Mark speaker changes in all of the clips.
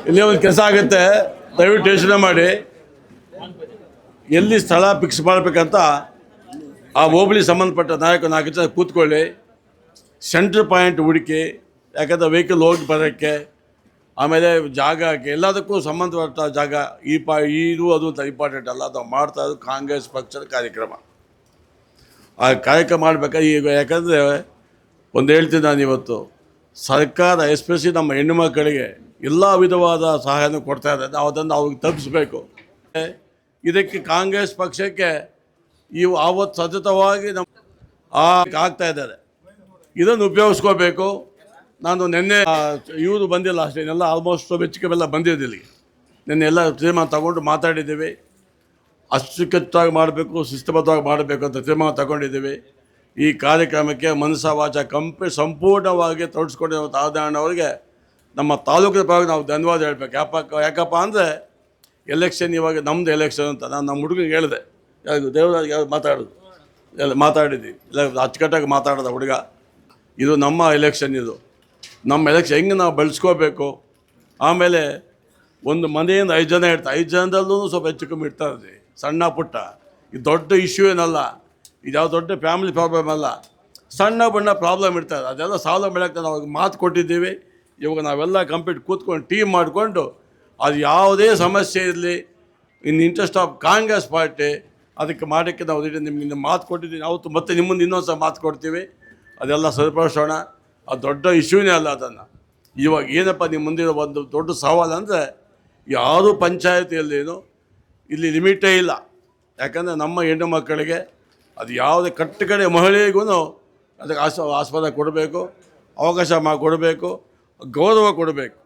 Speaker 1: ಇಲ್ಲಿ ಒಂದು ಕೆಲಸ ಆಗುತ್ತೆ, ದಯವಿಟ್ಟು ಯೋಚನೆ ಮಾಡಿ. ಎಲ್ಲಿ ಸ್ಥಳ ಫಿಕ್ಸ್ ಮಾಡಬೇಕಂತ ಆ ಹೋಬಳಿ ಸಂಬಂಧಪಟ್ಟ ನಾಯಕ 4 ಜನ ಕೂತ್ಕೊಳ್ಳಿ, ಸೆಂಟ್ರ್ ಪಾಯಿಂಟ್ ಹುಡುಕಿ. ಯಾಕಂದರೆ ವೆಹಿಕಲ್ ಹೋಗಿ ಬರೋಕ್ಕೆ, ಆಮೇಲೆ ಜಾಗಕ್ಕೆ, ಎಲ್ಲದಕ್ಕೂ ಸಂಬಂಧಪಟ್ಟ ಜಾಗ. ಇದು ಅದು ಅಂತ ಇಂಪಾರ್ಟೆಂಟ್ ಅಲ್ಲ, ಅದು ಮಾಡ್ತಾ ಇರೋದು ಕಾಂಗ್ರೆಸ್ ಪಕ್ಷದ ಕಾರ್ಯಕ್ರಮ. ಆ ಕಾರ್ಯಕ್ರಮ ಮಾಡಬೇಕಾದ್ರೆ ಈಗ, ಯಾಕಂದರೆ ಒಂದು ಹೇಳ್ತೀನಿ ನಾನು, ಇವತ್ತು ಸರ್ಕಾರ ಎಸ್ಪೆಷಲಿ ನಮ್ಮ ಹೆಣ್ಣು ಮಕ್ಕಳಿಗೆ ಎಲ್ಲ ವಿಧವಾದ ಸಹಾಯನೂ ಕೊಡ್ತಾ ಇದೆ. ನಾವು ಅದನ್ನು ಅವ್ರಿಗೆ ತಪ್ಪಿಸ್ಬೇಕು. ಇದಕ್ಕೆ ಕಾಂಗ್ರೆಸ್ ಪಕ್ಷಕ್ಕೆ ಆವತ್ತು ಸತತವಾಗಿ ಆಗ್ತಾ ಇದ್ದಾರೆ. ಇದನ್ನು ಉಪಯೋಗಿಸ್ಕೋಬೇಕು. ನಾನು ನಿನ್ನೆ ಇವರು ಬಂದಿಲ್ಲ ಅಷ್ಟೇ, ಎಲ್ಲ ಆಲ್ಮೋಸ್ಟ್ ಬೆಚ್ಚಗೆಲ್ಲ ಬಂದಿದ್ದಿಲ್ಲ. ನಿನ್ನೆ ಎಲ್ಲ ತೀರ್ಮಾನ ತಗೊಂಡು ಮಾತಾಡಿದ್ದೀವಿ. ಅಚ್ಚುಕಟ್ಟಾಗಿ ಮಾಡಬೇಕು, ಶಿಸ್ತಬದ್ಧವಾಗಿ ಮಾಡಬೇಕು ಅಂತ ತೀರ್ಮಾನ ತಗೊಂಡಿದ್ದೀವಿ. ಈ ಕಾರ್ಯಕ್ರಮಕ್ಕೆ ಮನಸ ವಾಚ ಸಂಪೂರ್ಣವಾಗಿ ತೊಡಗಿಸ್ಕೊಂಡಿರೋ ಅವರಿಗೆ ನಮ್ಮ ತಾಲೂಕಿನ ಪರವಾಗಿ ನಾವು ಧನ್ಯವಾದ ಹೇಳಬೇಕು. ಯಾಕಪ್ಪ ಅಂದರೆ ಎಲೆಕ್ಷನ್ ಇವಾಗ ನಮ್ಮದು ಎಲೆಕ್ಷನ್ ಅಂತ ನಾನು ನಮ್ಮ ಹುಡುಗನಿಗೆ ಹೇಳಿದೆ. ದೇವರಾಜ್ ಮಾತಾಡಿದ್ವಿ, ಇಲ್ಲ ಅಚ್ಚುಕಟ್ಟಾಗಿ ಮಾತಾಡೋದ ಹುಡುಗ. ಇದು ನಮ್ಮ ಎಲೆಕ್ಷನ್, ಇದು ನಮ್ಮ ಎಲೆಕ್ಷನ್ ಹೆಂಗೆ ನಾವು ಬೆಳೆಸ್ಕೋಬೇಕು. ಆಮೇಲೆ ಒಂದು ಮನೆಯಿಂದ 5 ಜನ ಇರ್ತಾರೆ, 5 ಜನದಲ್ಲೂ ಸ್ವಲ್ಪ ಹೆಚ್ಚು ಕಮ್ಮಿ ಇರ್ತಾರೆ. ಸಣ್ಣ ಪುಟ್ಟ ಇದು ದೊಡ್ಡ ಇಶ್ಯೂ ಏನಲ್ಲ, ಇದು ಯಾವ ದೊಡ್ಡ ಫ್ಯಾಮಿಲಿ ಪ್ರಾಬ್ಲಮ್ ಅಲ್ಲ, ಸಣ್ಣ ಬಣ್ಣ ಪ್ರಾಬ್ಲಮ್ ಇರ್ತಾರೆ. ಅದೆಲ್ಲ ಸಾಲ್ವ್ ಮಾಡೋಕ್ಕೆ ನಾವು ಮಾತು ಕೊಟ್ಟಿದ್ದೀವಿ. ಇವಾಗ ನಾವೆಲ್ಲ ಕಂಪ್ಲೀಟ್ ಕೂತ್ಕೊಂಡು ಟೀಮ್ ಮಾಡಿಕೊಂಡು, ಅದು ಯಾವುದೇ ಸಮಸ್ಯೆ ಇರಲಿ, ಇನ್ ಇಂಟ್ರೆಸ್ಟ್ ಆಫ್ ಕಾಂಗ್ರೆಸ್ ಪಾರ್ಟಿ ಅದಕ್ಕೆ ಮಾಡೋಕ್ಕೆ ನಾವು ನಿಮಗೆ ಮಾತು ಕೊಟ್ಟಿದ್ದೀನಿ. ಅವತ್ತು ಮತ್ತೆ ನಿಮ್ಮನ್ನು ಇನ್ನೊಂದು ಸಹ ಮಾತು ಕೊಡ್ತೀವಿ. ಅದೆಲ್ಲ ಸರಿಪಡಿಸೋಣ. ಅದು ದೊಡ್ಡ ಇಶ್ಯೂನೇ ಅಲ್ಲ. ಅದನ್ನು ಇವಾಗ ಏನಪ್ಪ ನಿಮ್ಮ ಮುಂದಿರೋ ಒಂದು ದೊಡ್ಡ ಸವಾಲು ಅಂದರೆ, ಯಾರೂ ಪಂಚಾಯತಿಯಲ್ಲೇನು ಇಲ್ಲಿ ಲಿಮಿಟೇ ಇಲ್ಲ. ಯಾಕಂದರೆ ನಮ್ಮ ಹೆಣ್ಣು ಮಕ್ಕಳಿಗೆ ಅದು ಯಾವುದೇ ಕಟ್ಟಕಡೆ ಮಹಿಳೆಗೂ ಅದಕ್ಕೆ ಆಸ್ಪದ ಕೊಡಬೇಕು, ಅವಕಾಶ ಕೊಡಬೇಕು, ಗೌರವ ಕೊಡಬೇಕು.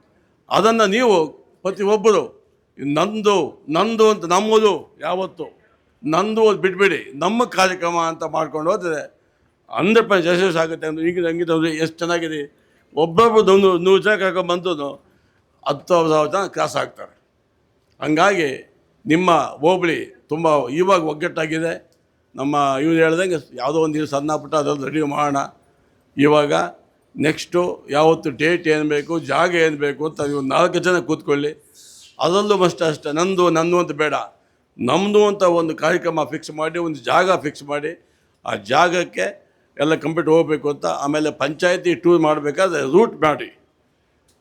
Speaker 1: ಅದನ್ನು ನೀವು ಪ್ರತಿಯೊಬ್ಬರು ನಂದು ಅಂತ, ನಮ್ಮದು ಯಾವತ್ತು ನಂದು ಬಿಟ್ಬಿಡಿ, ನಮ್ಮ ಕಾರ್ಯಕ್ರಮ ಅಂತ ಮಾಡ್ಕೊಂಡು ಹೋದರೆ 100% ಯಶಸ್ಸು ಆಗುತ್ತೆ. ಅಂದರೆ ಈಗ ಹಂಗಿದ್ರೆ ಎಷ್ಟು ಚೆನ್ನಾಗಿದೆ. ಒಬ್ಬೊಬ್ಬರು 100 ಜನ ಕರ್ಕೊಂಡ್ಬಂದು 10,000 ಜನ ಕ್ರಾಸ್ ಆಗ್ತಾರೆ. ಹಂಗಾಗಿ ನಿಮ್ಮ ಹೋಬಳಿ ತುಂಬ ಇವಾಗ ಒಗ್ಗಟ್ಟಾಗಿದೆ. ನಮ್ಮ ಇವ್ರು ಹೇಳ್ದಂಗೆ ಯಾವುದೋ ಒಂದು ದಿವಸ ಸಣ್ಣ ಪುಟ್ಟ ಅದರಲ್ಲಿ ರೆಡಿ ಮಾಡೋಣ. ಇವಾಗ ನೆಕ್ಸ್ಟು ಯಾವತ್ತು ಡೇಟ್ ಏನು ಬೇಕು, ಜಾಗ ಏನು ಬೇಕು ಅಂತ ನೀವು 4 ಜನ ಕೂತ್ಕೊಳ್ಳಿ. ಅದರಲ್ಲೂ ಅಷ್ಟೇ ನಂದು ಅಂತ ಬೇಡ, ನಮ್ಮದು ಅಂತ ಒಂದು ಕಾರ್ಯಕ್ರಮ ಫಿಕ್ಸ್ ಮಾಡಿ, ಒಂದು ಜಾಗ ಫಿಕ್ಸ್ ಮಾಡಿ, ಆ ಜಾಗಕ್ಕೆ ಎಲ್ಲ ಕಂಪ್ಲೀಟ್ ಹೋಗಬೇಕು ಅಂತ. ಆಮೇಲೆ ಪಂಚಾಯತಿ ಟೂರ್ ಮಾಡಬೇಕಾದ್ರೆ ರೂಟ್ ಮಾಡಿ.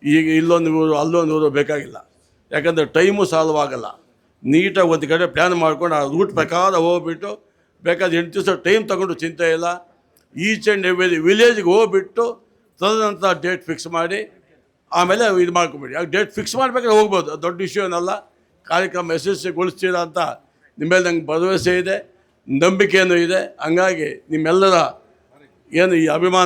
Speaker 1: ಈಗ ಇಲ್ಲೊಂದು ಊರು ಅಲ್ಲೊಂದು ಊರು ಬೇಕಾಗಿಲ್ಲ, ಯಾಕಂದರೆ ಟೈಮು ಸಾಲ್ವ್ ಆಗೋಲ್ಲ. ನೀಟಾಗಿ ಒಂದು ಕಡೆ ಪ್ಲ್ಯಾನ್ ಮಾಡ್ಕೊಂಡು ಆ ರೂಟ್ ಪ್ರಕಾರ ಹೋಗ್ಬಿಟ್ಟು, ಬೇಕಾದ್ರೆ 8 ದಿವಸ ಟೈಮ್ ತೊಗೊಂಡು ಚಿಂತೆ ಇಲ್ಲ. ಈಚ್ ಆ್ಯಂಡ್ ಎವ್ರಿ ವಿಲೇಜ್ಗೆ ಹೋಗ್ಬಿಟ್ಟು ತದನಂತರ ಡೇಟ್ ಫಿಕ್ಸ್ ಮಾಡಿ ಆಮೇಲೆ ಇದು ಮಾಡ್ಕೊಬೇಡಿ. ಆಗ ಡೇಟ್ ಫಿಕ್ಸ್ ಮಾಡಬೇಕಾದ್ರೆ ಹೋಗ್ಬೋದು, ದೊಡ್ಡ ಇಶ್ಯೂ ಏನಲ್ಲ. ಕಾರ್ಯಕ್ರಮ ಯಶಸ್ವಿಗೊಳಿಸ್ತೀರ ಅಂತ ನಿಮ್ಮೇಲೆ ನಂಗೆ ಭರವಸೆ ಇದೆ, ನಂಬಿಕೆಯೂ ಇದೆ. ಹಂಗಾಗಿ ನಿಮ್ಮೆಲ್ಲರ ಏನು ಈ ಅಭಿಮಾನ